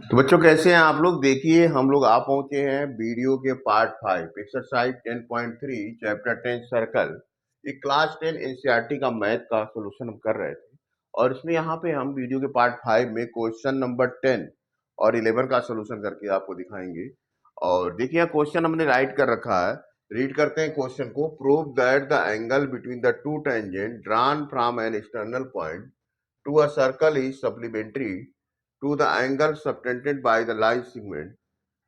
तो बच्चों कैसे हैं आप लोग। देखिए हम लोग आ पहुंचे हैं वीडियो के पार्ट 5 एक्सरसाइज 10.3 चैप्टर 10 सर्कल। ये क्लास 10 एनसीईआरटी का मैथ का सॉल्यूशन हम कर रहे थे और इसमें यहाँ पे हम वीडियो के पार्ट 5 में क्वेश्चन नंबर 10 और 11 का सॉल्यूशन करके आपको दिखाएंगे। और देखिए यहाँ क्वेश्चन हमने राइट कर रखा है। रीड करते हैं क्वेश्चन को। Prove that the angle between the two tangent drawn from an external point to a circle is supplementary to the angle subtended by the line segment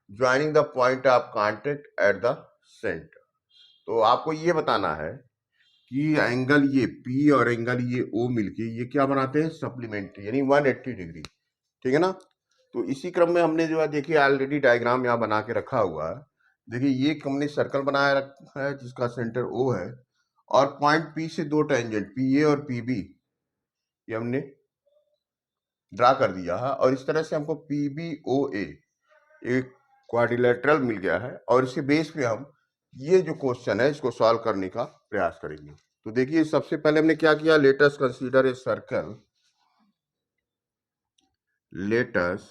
joining the point of contact at the center। तो आपको ये बताना है कि angle ये P और angle ये O मिलके ये क्या बनाते हैं, सप्लीमेंट्री, यानी 180 डिग्री। ठीक है ना। तो इसी क्रम में हमने जो है देखिए ऑलरेडी डायग्राम यहाँ बना के रखा हुआ है। देखिए ये हमने सर्कल बनाया रखा है जिसका सेंटर O है और पॉइंट P से दो टेंजेंट PA और PB ये हमने ड्रा कर दिया है और इस तरह से हमको PBOA एक क्वाड्रिलेटरल मिल गया है और इसके बेस पे हम ये जो क्वेश्चन है इसको सॉल्व करने का प्रयास करेंगे। तो देखिए सबसे पहले हमने क्या किया, let us consider a circle, let us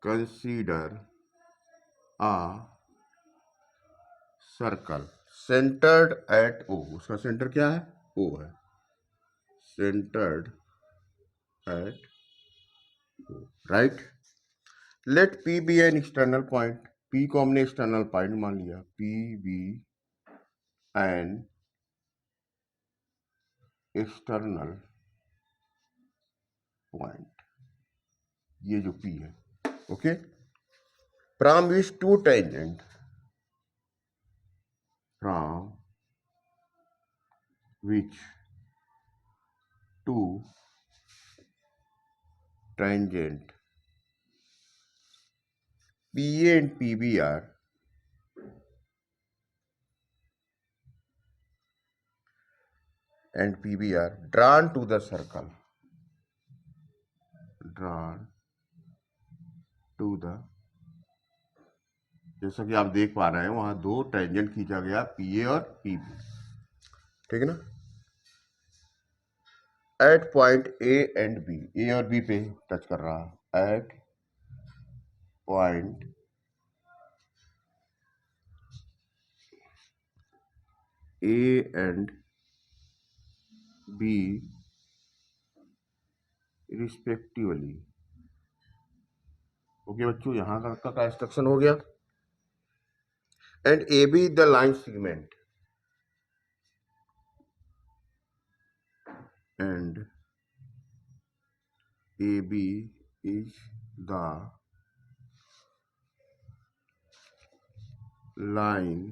consider a circle centred at O। उसका सेंटर क्या है, O है, centred at O, right. Let P be an external point, P को हमने एक्सटर्नल पॉइंट मान लिया, P be an external point, ये जो P है, okay. From which two tangent, from which two tangent PA and PB are drawn to the circle, drawn to the, जैसा कि आप देख पा रहे हैं वहां दो टेंजेंट खींचा गया PA और PB, ठीक है ना। At point A and B, A और B पे टच कर रहा है, at point A and B respectively. Okay बच्चों, यहां का इंस्ट्रक्शन हो गया। And AB the line segment, and AB is the line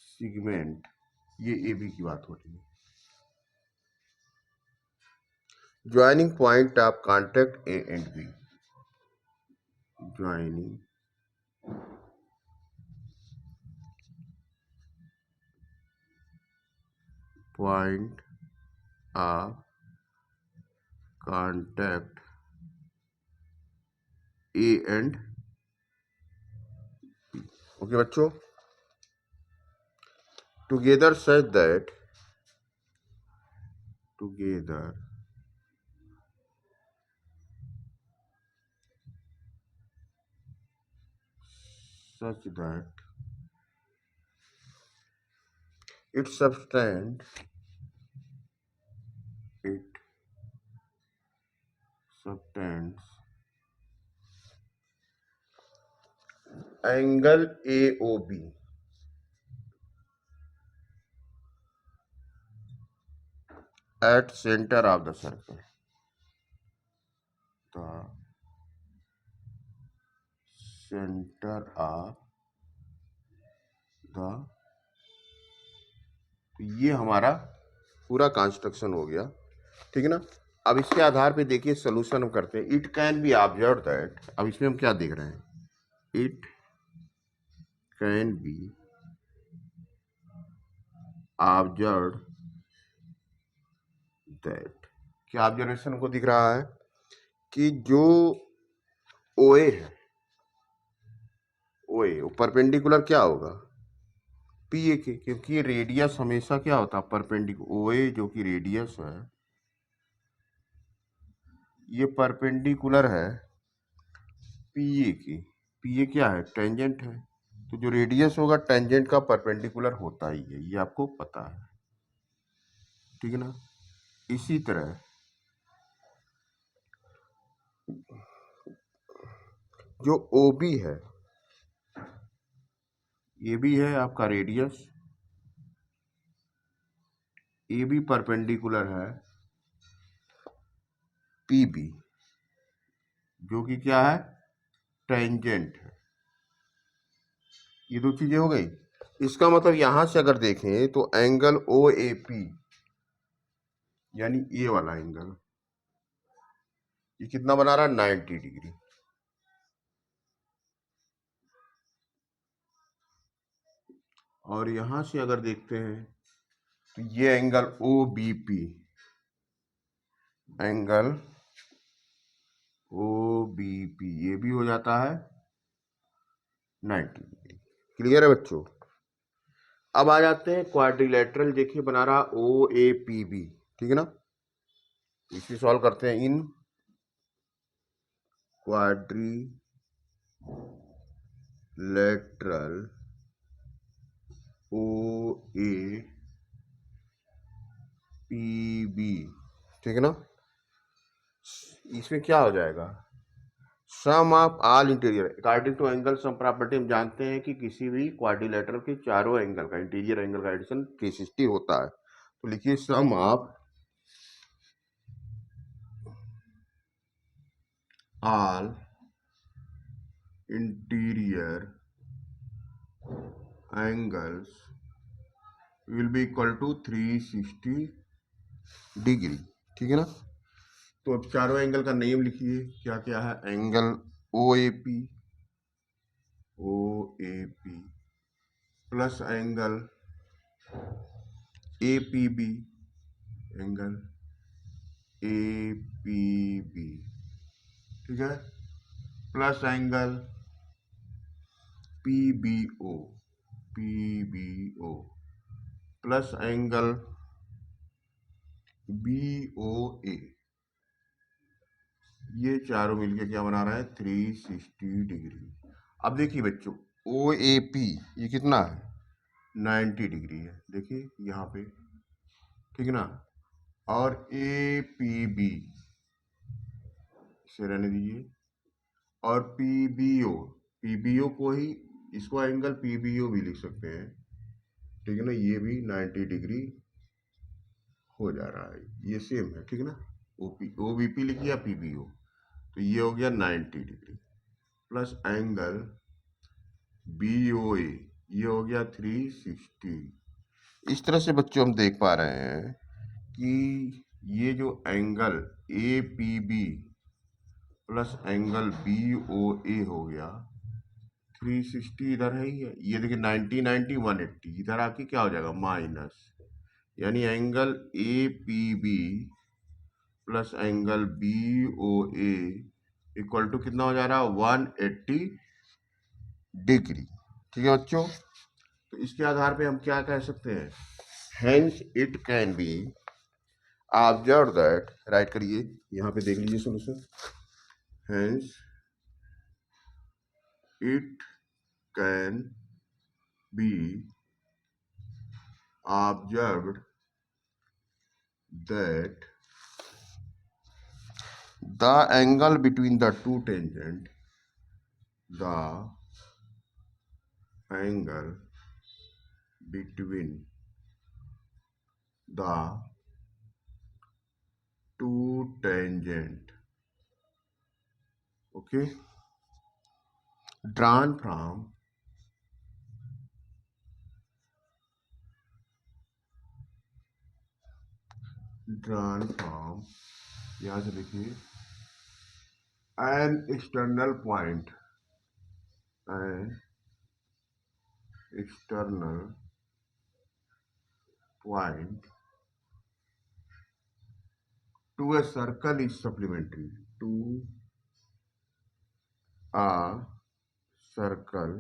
segment, ये AB की बात हो रही है। Joining point of contact A and B, joining point of contact A and B, okay बच्चों। Together such that, together such that it subtends angle AOB at center of the circle, the center of the, तो ये हमारा पूरा construction हो गया, ठीक है ना। अब इसके आधार पे देखिए सोल्यूशन हम करते हैं। It can be observe that, अब इसमें हम क्या देख रहे हैं, it can be observe that, क्या ऑब्जर्वेशन हमको दिख रहा है कि जो OA है, OA वो परपेंडिकुलर क्या होगा PA के, क्योंकि रेडियस हमेशा क्या होता है परपेंडिकुलर, OA जो कि रेडियस है ये परपेंडिकुलर है पीए की। पीए क्या है? टेंजेंट है। तो जो रेडियस होगा टेंजेंट का परपेंडिकुलर होता ही है, ये आपको पता है, ठीक है ना। इसी तरह जो ओ बी है, ये भी है आपका रेडियस, ये भी परपेंडिकुलर है पी बी, जो कि क्या है? टेंजेंट है। ये दो चीजें हो गई। इसका मतलब यहां से अगर देखें तो एंगल ओ ए पी, यानी ये वाला एंगल, ये कितना बना रहा है? 90 डिग्री। और यहां से अगर देखते हैं तो ये angle O B P, angle O B P, ये भी हो जाता है 90 डिग्री। क्लियर है बच्चों? अब आ जाते हैं क्वाड्रिलेटरल। देखिए बना रहा ओ ए पी बी, ठीक है ना। इसे सॉल्व करते हैं in quadrilateral O A P B, ठीक है ना। इसमें क्या हो जाएगा? Sum of all interior according to angle sum property. हम जानते हैं कि किसी भी क्वाड्रिलेटरल के चारों एंगल का इंटीरियर एंगल का एडिशन 360 होता है। तो लिखिए sum of all interior angles will be equal to 360 degree, ठीक है ना। तो अब चारों एंगल का नेम लिखिए, क्या क्या है? Angle O A P, O A P plus angle A P B, angle A P B, ठीक है, plus angle P B O, P B O plus angle B O A. ये चारों मिलके क्या बना रहा है? 360 डिग्री। अब देखिए बच्चों, ओ ए पी ये कितना है? 90 डिग्री है, देखिए यहाँ पे, ठीक है ना। और ए पी बी इसे रहने दीजिए, और P B O, P B O को ही, इसको एंगल पी बी ओ भी लिख सकते हैं, ठीक है ना। ये भी 90 डिग्री हो जा रहा है, ये सेम है, ठीक है ना। ओ बी पी लिखिए या पी बी ओ, तो ये हो गया 90 degree plus angle B O A, ये हो गया 360। इस तरह से बच्चों हम देख पा रहे हैं कि ये जो angle A P B plus angle B O A हो गया 360, इधर है ही है। ये देखिए 90 90 180, इधर आके क्या हो जाएगा? माइनस, यानी angle A P B plus angle B O A equal to कितना हो जा रहा है? 180 डिग्री, ठीक है बच्चों। तो इसके आधार पे हम क्या कह सकते हैं? Hence it can be observe that, right करिए यहाँ पे, देख लीजिए solution. Hence it can be observed that the angle between the two tangent, the angle between the two tangent, okay, drawn from यहाँ से देखिए, an external point, an external point to a circle is supplementary, to a circle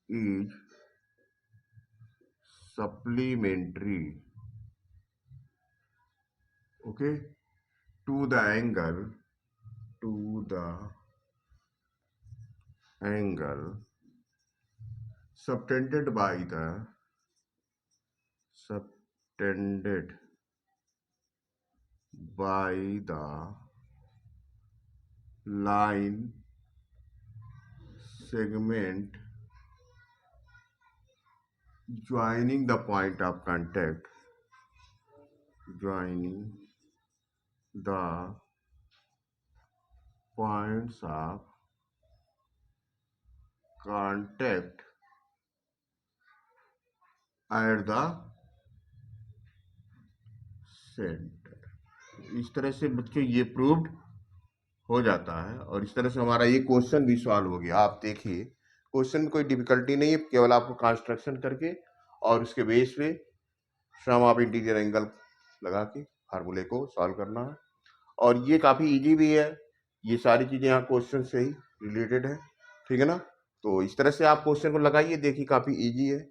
is supplementary, okay, to the angle subtended by the line segment joining the point of contact, joining the points of contact at the centre. इस तरह से बच्चों ये proved हो जाता है और इस तरह से हमारा ये क्वेश्चन भी सॉल्व हो गया। आप देखिए क्वेश्चन में कोई डिफिकल्टी नहीं है, केवल आपको कंस्ट्रक्शन करके और उसके बेस पे सम ऑफ इंटीरियर एंगल लगा के फार्मूले को सॉल्व करना है और ये काफ़ी इजी भी है। ये सारी चीज़ें यहाँ क्वेश्चन से ही रिलेटेड है, ठीक है ना। तो इस तरह से आप क्वेश्चन को लगाइए, देखिए काफ़ी इजी है।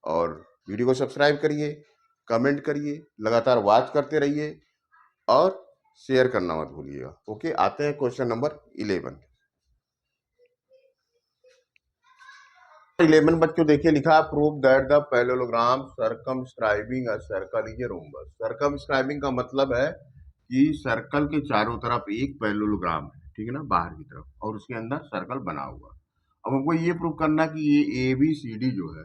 और वीडियो को सब्सक्राइब करिए, कमेंट करिए, लगातार वॉच करते रहिए और शेयर करना मत भूलिएगा। ओके, आते हैं क्वेश्चन नंबर 11। 11 बच्चों देखिए लिखा है prove that the parallelogram circumscribing a circle is a rhombus. Circumscribing का मतलब है कि सर्कल के चारों तरफ एक पैरेललोग्राम है, ठीक है ना, बाहर की तरफ, और उसके अंदर सर्कल बना हुआ। अब हमको ये प्रूव करना कि ये ABCD जो है,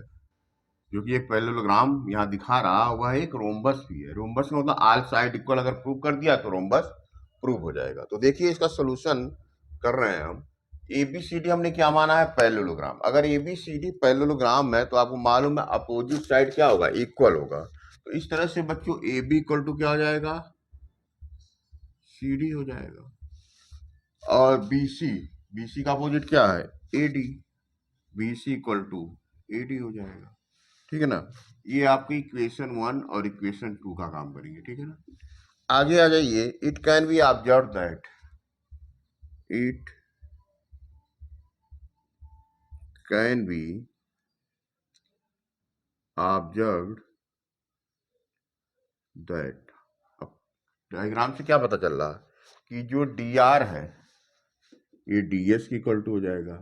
जो कि एक पैरेललोग्राम यहाँ दिखा रहा, वह एक रोम्बस भी है। रोम्बस का मतलब ऑल साइड इक्वल, अगर प्रूव कर दिया तो रोम्बस प्रूव हो जाएगा। तो देखिए इसका सोल्यूशन कर रहे हैं हम। ABCD हमने क्या माना है, पैरेललोग्राम। अगर ABCD पैरेललोग्राम है तो आपको मालूम है अपोजिट साइड क्या होगा, इक्वल होगा। तो इस तरह से बच्चों AB इक्वल टू क्या हो जाएगा, CD हो जाएगा। और BC का अपोजिट क्या है, AD, BC equal to AD हो जाएगा, ठीक है ना। ये आपकी इक्वेशन 1 और इक्वेशन 2 का काम करेंगे, ठीक है ना। आगे आ जाइए। It can be observe that, it can be observed that. अब डायग्राम से क्या पता चल रहा कि जो DR है ये DS के इक्वल टू हो जाएगा,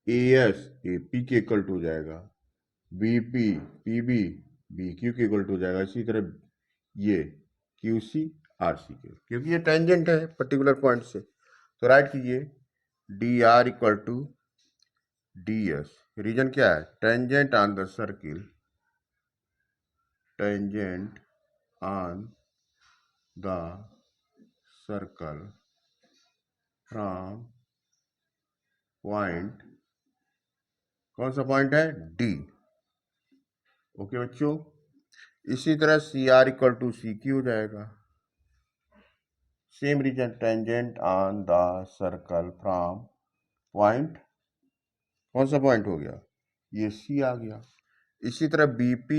AS AP के इक्वल टू हो जाएगा, BP PB BQ के इक्वल टू हो जाएगा। इसी तरह ये QC RC के, क्योंकि ये टेंजेंट है पर्टिकुलर पॉइंट से। तो राइट कीजिए DR equal to DS। Reason क्या है, tangent on the circle, tangent on the circle from point, कौन सा पॉइंट है, D। ओके बच्चों, इसी तरह CR इक्वल टू CQ हो जाएगा। Same reason, tangent on the circle from point, कौन सा पॉइंट हो गया, ये C आ गया। इसी तरह BP,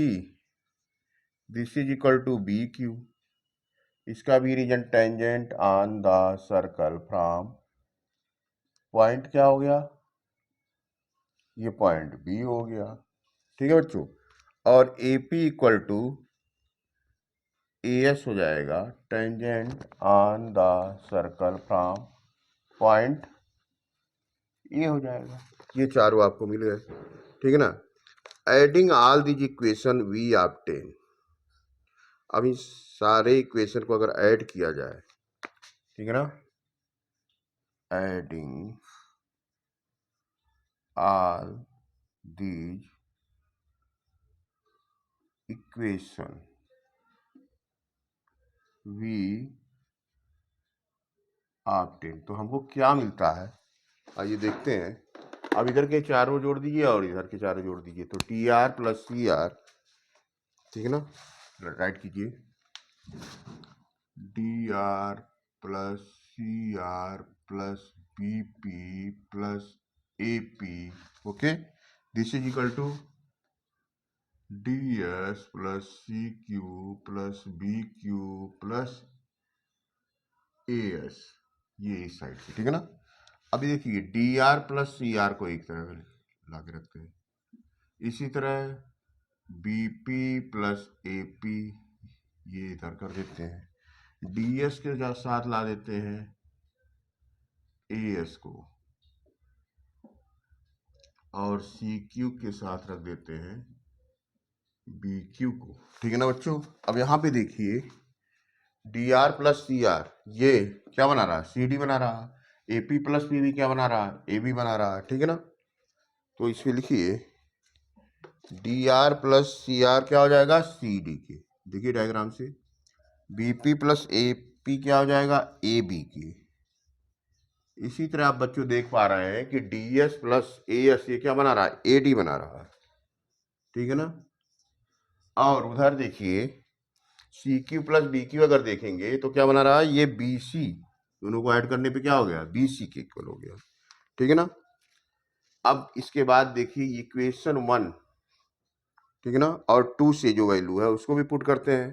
this is equal to BQ, इसका भी reason tangent on the circle from point क्या हो गया, ये पॉइंट B हो गया, ठीक है बच्चों। और AP इक्वल टू AS हो जाएगा, tangent on the circle from point A हो जाएगा। ये चारों आपको मिल गए, ठीक है ना। Adding all this equation we obtain. अब इस सारे इक्वेशन को अगर ऐड किया जाए, ठीक है ना, adding all these equation we obtain, तो हमको क्या मिलता है, आइए देखते हैं। अब इधर के चारों जोड़ दीजिए और इधर के चारों जोड़ दीजिए, तो TR प्लस CR, ठीक है ना, राइट कीजिए, DR plus CR plus BP plus AP, okay, this is equal to DS plus CQ plus BQ plus AS, ये इस साइड से, ठीक है ना। अभी देखिए DR प्लस CR को एक तरह ला के रखते हैं, इसी तरह BP प्लस AP ये इधर कर देते हैं, ds के साथ ला देते हैं as को और cq के साथ रख देते हैं bq को। ठीक है ना बच्चों। अब यहाँ पे देखिए dr प्लस cr ये क्या बना रहा है, cd बना रहा है। ap प्लस pb क्या बना रहा है, ab बना रहा है। ठीक है ना। तो इसमें लिखिए dr प्लस cr क्या हो जाएगा, cd के। देखिए डायग्राम से bp प्लस ap क्या हो जाएगा, ab के। इसी तरह आप बच्चों देख पा रहे हैं कि ds प्लस as ये क्या बना रहा है, ad बना रहा है। ठीक है ना। और उधर देखिए cq प्लस bq अगर देखेंगे तो क्या बना रहा है, ये bc, दोनों को ऐड करने पे क्या हो गया, bc के इक्वल हो गया। ठीक है ना। अब इसके बाद देखिए इक्वेशन 1, ठीक है ना, और 2 से जो वैल्यू है उसको भी पुट करते हैं।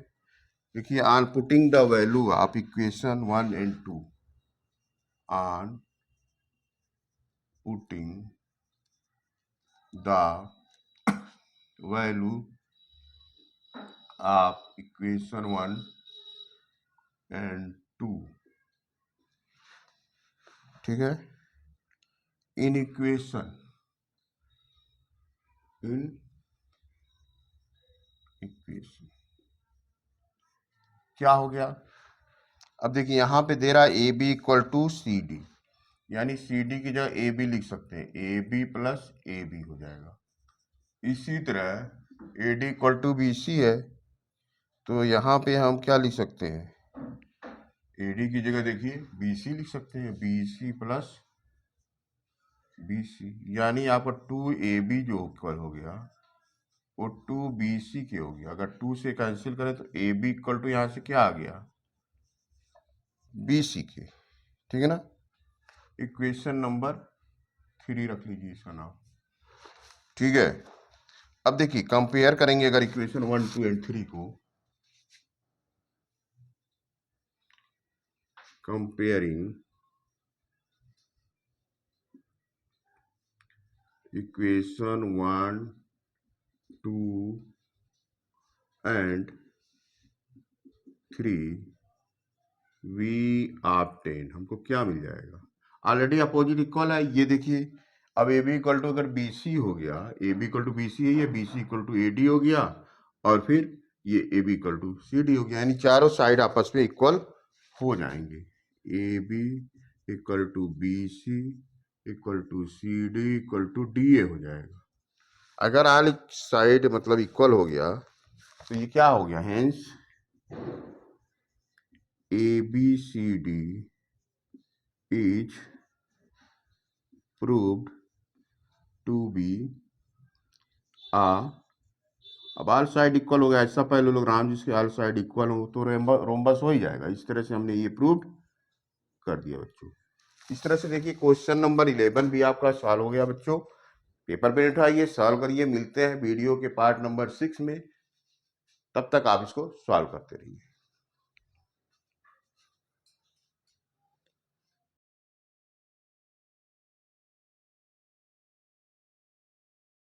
देखिए on putting the value of equation 1 and 2, on putting the value of equation 1 and 2, ठीक है, इन इक्वेशन क्या हो गया। अब देखिए यहाँ पे दे रहा है A B equal to C D, यानी सी डी की जगह ए बी लिख सकते हैं, A B plus A B हो जाएगा। इसी तरह A D equal to B C है, तो यहाँ पे हम क्या लिख सकते हैं, ए डी की जगह देखिए बी सी लिख सकते हैं, B C plus B C, यानी आपका 2ab जो इक्वल हो गया वो 2bc के हो गया। अगर 2 से कैंसिल करें तो ab इक्वल टू यहाँ से क्या आ गया, bc के। ठीक है ना। इक्वेशन नंबर 3 रख लीजिए इसका नाम। ठीक है। अब देखिए कंपेयर करेंगे अगर इक्वेशन 1, 2 एंड 3 को, comparing equation 1, 2 and 3 we obtain, हमको क्या मिल जाएगा, ऑलरेडी अपोजिट इक्वल है। ये देखिए अब ए बी इक्वल टू अगर बी सी हो गया, A B equal to B C है, ये B C equal to A D हो गया, और फिर ये A B equal to C D हो गया, यानी चारों साइड आपस में इक्वल हो जाएंगे। A B equal to B C equal to C D equal to D A हो जाएगा। अगर ऑल साइड मतलब इक्वल हो गया तो ये क्या हो गया, hence A B C D is proved to be a, अब ऑल साइड इक्वल हो गया। ऐसा पहले लोग राम जिसके ऑल साइड इक्वल हो तो रोम्बस हो ही जाएगा। इस तरह से हमने ये प्रूव कर दिया बच्चों। इस तरह से देखिए क्वेश्चन नंबर 11 भी आपका सॉल्व हो गया बच्चों। पेपर पे उठाइए, सॉल्व करिए। मिलते हैं वीडियो के पार्ट नंबर 6 में, तब तक आप इसको सॉल्व करते रहिए।